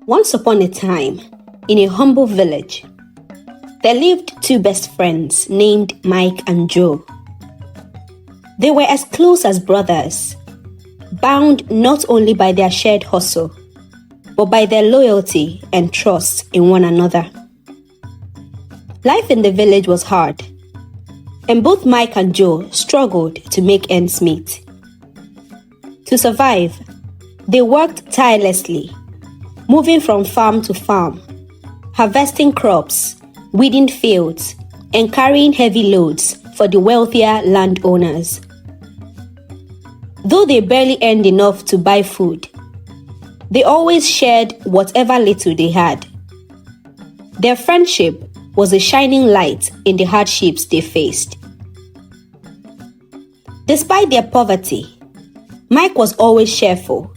Once upon a time, in a humble village, there lived two best friends named Mike and Joe. They were as close as brothers, bound not only by their shared hustle, but by their loyalty and trust in one another. Life in the village was hard, and both Mike and Joe struggled to make ends meet. To survive, they worked tirelessly, moving from farm to farm, harvesting crops, weeding fields, and carrying heavy loads for the wealthier landowners. Though they barely earned enough to buy food, they always shared whatever little they had. Their friendship was a shining light in the hardships they faced. Despite their poverty, Mike was always cheerful,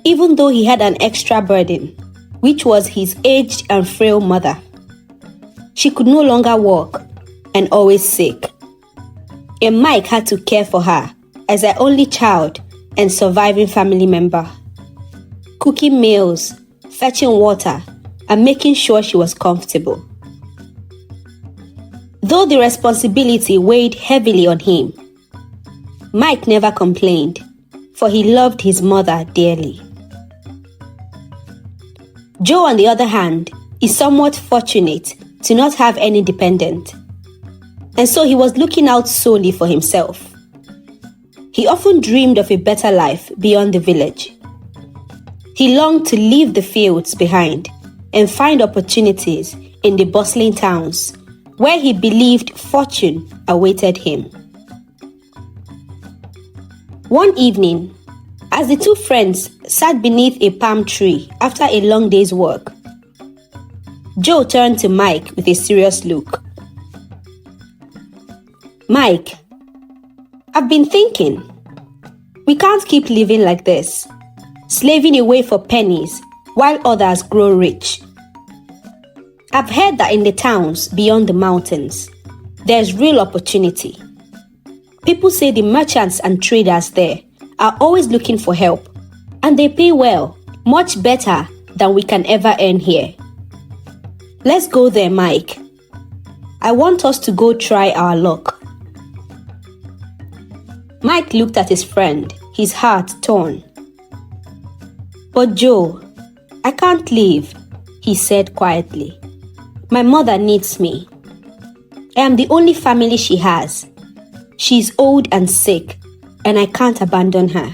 even though he had an extra burden, which was his aged and frail mother. She could no longer walk and always sick, and Mike had to care for her as their only child and surviving family member, cooking meals, fetching water, and making sure she was comfortable. Though the responsibility weighed heavily on him, Mike never complained, for he loved his mother dearly. Joe, on the other hand, is somewhat fortunate to not have any dependent, and so he was looking out solely for himself. He often dreamed of a better life beyond the village. He longed to leave the fields behind and find opportunities in the bustling towns where he believed fortune awaited him. One evening, as the two friends sat beneath a palm tree after a long day's work, Joe turned to Mike with a serious look. "Mike, I've been thinking, we can't keep living like this, slaving away for pennies while others grow rich. I've heard that in the towns beyond the mountains, there's real opportunity. People say the merchants and traders there are always looking for help, and they pay well, much better than we can ever earn here. Let's go there, Mike. I want us to go try our luck." Mike looked at his friend, his heart torn. "But Joe, I can't leave," he said quietly. "My mother needs me. I am the only family she has. She's old and sick, and I can't abandon her.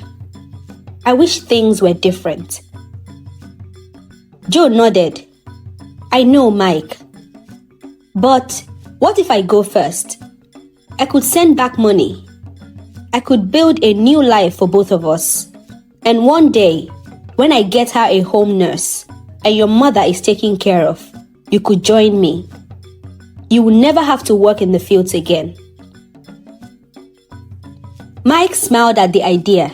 I wish things were different." Joe nodded. "I know, Mike. But what if I go first? I could send back money. I could build a new life for both of us. And one day, when I get her a home nurse and your mother is taken care of, you could join me. You will never have to work in the fields again." Mike smiled at the idea.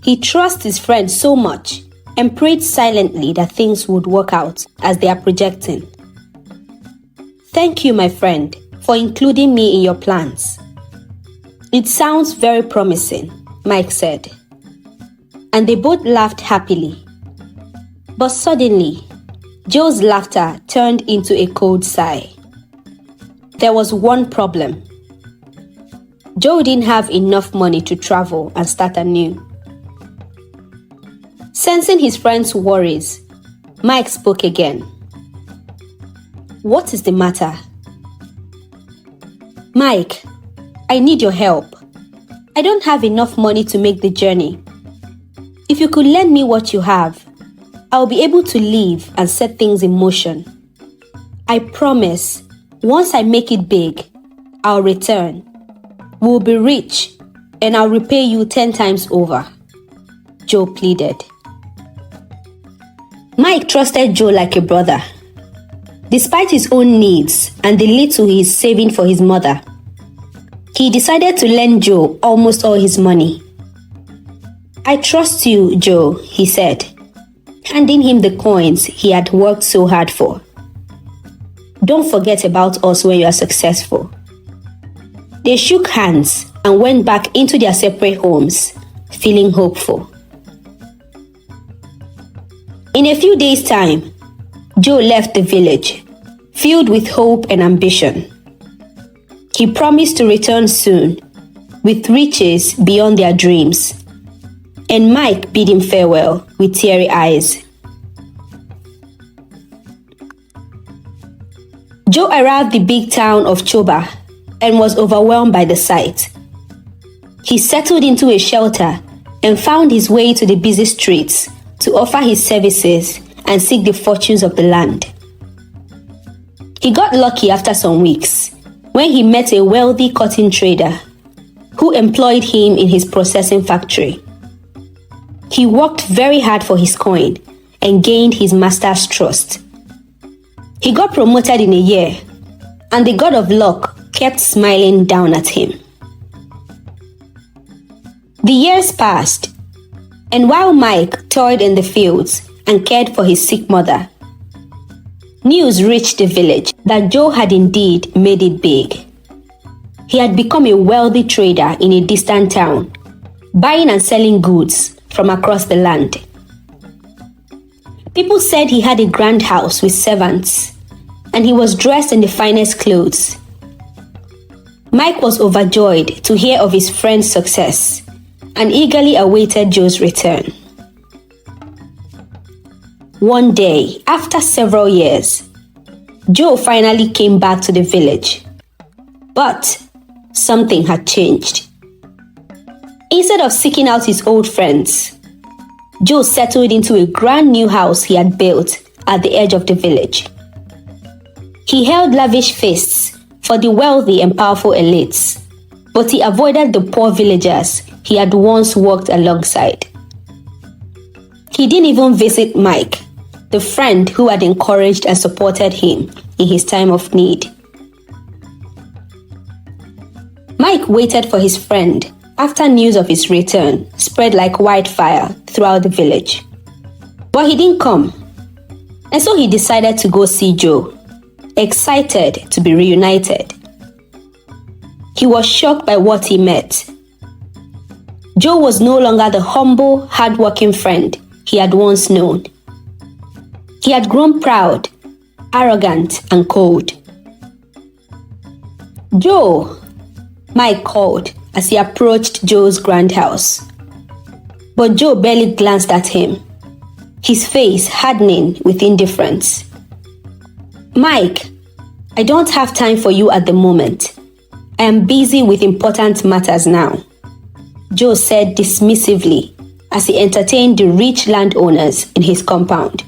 He trusted his friend so much and prayed silently that things would work out as they are projecting. "Thank you, my friend, for including me in your plans. It sounds very promising," Mike said. And they both laughed happily. But suddenly, Joe's laughter turned into a cold sigh. There was one problem. Joe didn't have enough money to travel and start anew. Sensing his friend's worries, Mike spoke again. "What is the matter?" "Mike, I need your help. I don't have enough money to make the journey. If you could lend me what you have, I'll be able to leave and set things in motion. I promise, once I make it big, I'll return. We'll be rich, and I'll repay you 10 times over," Joe pleaded. Mike trusted Joe like a brother. Despite his own needs and the little he is saving for his mother, he decided to lend Joe almost all his money. "I trust you, Joe," he said, handing him the coins he had worked so hard for. "Don't forget about us when you are successful." They shook hands and went back into their separate homes, feeling hopeful. In a few days' time, Joe left the village, filled with hope and ambition. He promised to return soon, with riches beyond their dreams, and Mike bid him farewell with teary eyes. Joe arrived the big town of Choba and was overwhelmed by the sight. He settled into a shelter and found his way to the busy streets to offer his services and seek the fortunes of the land. He got lucky after some weeks when he met a wealthy cotton trader who employed him in his processing factory. He worked very hard for his coin and gained his master's trust. He got promoted in a year, and the god of luck kept smiling down at him. The years passed, and while Mike toiled in the fields and cared for his sick mother, news reached the village that Joe had indeed made it big. He had become a wealthy trader in a distant town, buying and selling goods from across the land. People said he had a grand house with servants, and he was dressed in the finest clothes. Mike was overjoyed to hear of his friend's success and eagerly awaited Joe's return. One day, after several years, Joe finally came back to the village. But something had changed. Instead of seeking out his old friends, Joe settled into a brand new house he had built at the edge of the village. He held lavish feasts for the wealthy and powerful elites, but he avoided the poor villagers he had once worked alongside. He didn't even visit Mike, the friend who had encouraged and supported him in his time of need. Mike waited for his friend after news of his return spread like wildfire throughout the village. But he didn't come, and so he decided to go see Joe, excited to be reunited. He was shocked by what he met. Joe was no longer the humble, hard-working friend he had once known. He had grown proud, arrogant, and cold. "Joe," Mike called as he approached Joe's grand house. But Joe barely glanced at him, his face hardening with indifference. "Mike, I don't have time for you at the moment. I am busy with important matters now," Joe said dismissively as he entertained the rich landowners in his compound.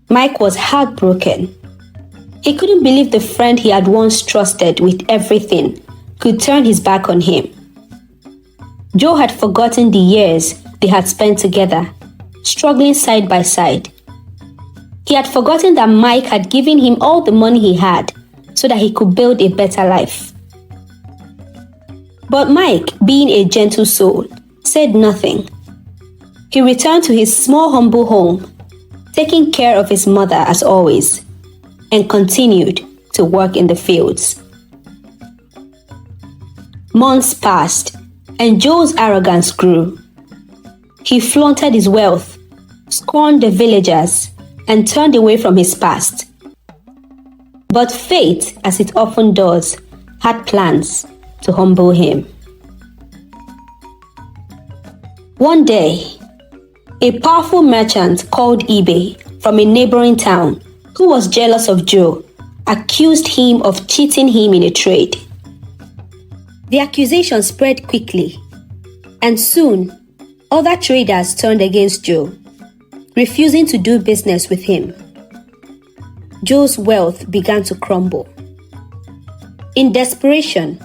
Mike was heartbroken. He couldn't believe the friend he had once trusted with everything could turn his back on him. Joe had forgotten the years they had spent together, struggling side by side. He had forgotten that Mike had given him all the money he had so that he could build a better life. But Mike, being a gentle soul, said nothing. He returned to his small, humble home, taking care of his mother as always, and continued to work in the fields. Months passed, and Joe's arrogance grew. He flaunted his wealth, scorned the villagers, and turned away from his past. But fate, as it often does, had plans to humble him. One day, a powerful merchant called Ibe from a neighboring town, who was jealous of Joe, accused him of cheating him in a trade. The accusation spread quickly, and soon other traders turned against Joe, refusing to do business with him. Joe's wealth began to crumble. In desperation,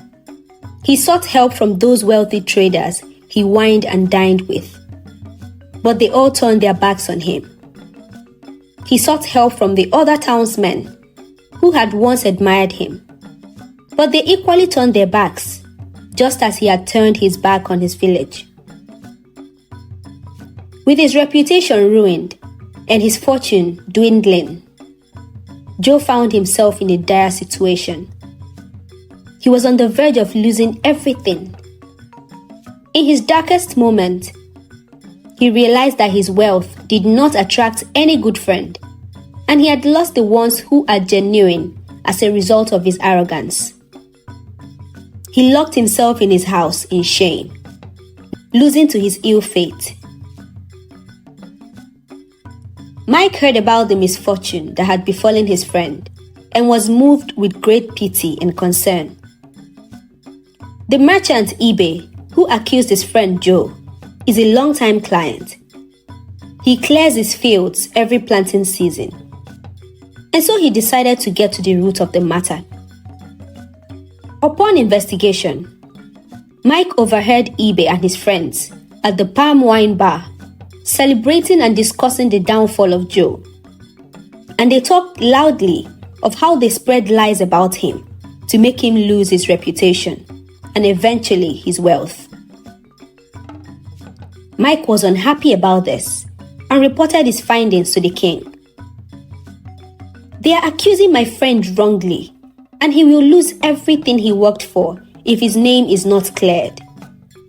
he sought help from those wealthy traders he wined and dined with, but they all turned their backs on him. He sought help from the other townsmen who had once admired him, but they equally turned their backs, just as he had turned his back on his village. With his reputation ruined and his fortune dwindling, Joe found himself in a dire situation. He was on the verge of losing everything. In his darkest moment, he realized that his wealth did not attract any good friend, and he had lost the ones who are genuine as a result of his arrogance. He locked himself in his house in shame, losing to his ill fate. Mike heard about the misfortune that had befallen his friend and was moved with great pity and concern. The merchant Ibe, who accused his friend Joe, is a long-time client. He clears his fields every planting season, and so he decided to get to the root of the matter. Upon investigation, Mike overheard Ibe and his friends at the Palm Wine Bar celebrating and discussing the downfall of Joe, and they talked loudly of how they spread lies about him to make him lose his reputation and eventually his wealth. Mike was unhappy about this and reported his findings to the king. "They are accusing my friend wrongly, and he will lose everything he worked for if his name is not cleared,"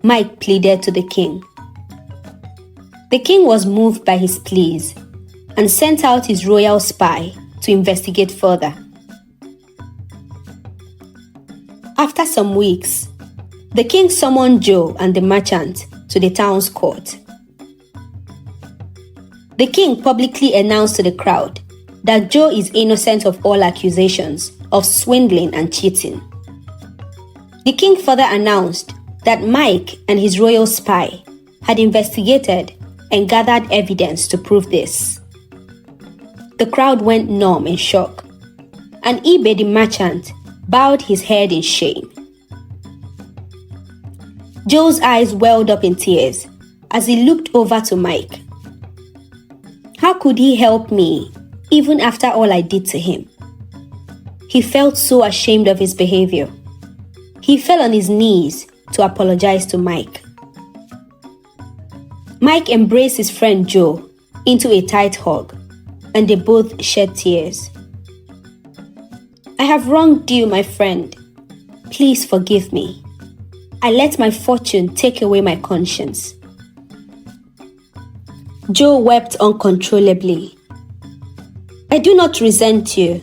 Mike pleaded to the king. The king was moved by his pleas and sent out his royal spy to investigate further. After some weeks, the king summoned Joe and the merchant to the town's court. The king publicly announced to the crowd that Joe is innocent of all accusations of swindling and cheating. The king further announced that Mike and his royal spy had investigated and gathered evidence to prove this. The crowd went numb in shock, and Ibe the merchant bowed his head in shame. Joe's eyes welled up in tears as he looked over to Mike. How could he help me, even after all I did to him? He felt so ashamed of his behavior. He fell on his knees to apologize to Mike. Mike embraced his friend Joe into a tight hug, and they both shed tears. "I have wronged you, my friend. Please forgive me. I let my fortune take away my conscience." Joe wept uncontrollably. "I do not resent you.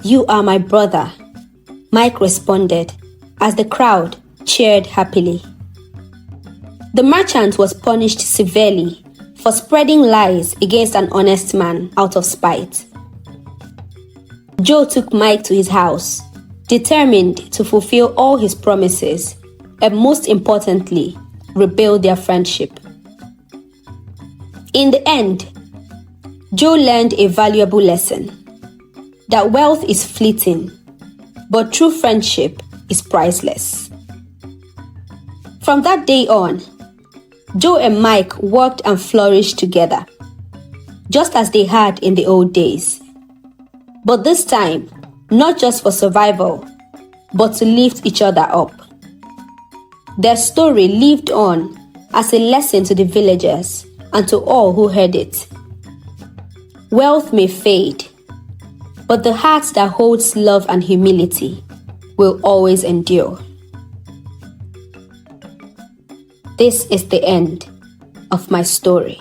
You are my brother," Mike responded as the crowd cheered happily. The merchant was punished severely for spreading lies against an honest man out of spite. Joe took Mike to his house, determined to fulfill all his promises and, most importantly, rebuild their friendship. In the end, Joe learned a valuable lesson: that wealth is fleeting, but true friendship is priceless. From that day on, Joe and Mike worked and flourished together, just as they had in the old days. But this time, not just for survival, but to lift each other up. Their story lived on as a lesson to the villagers and to all who heard it. Wealth may fade, but the heart that holds love and humility will always endure. This is the end of my story.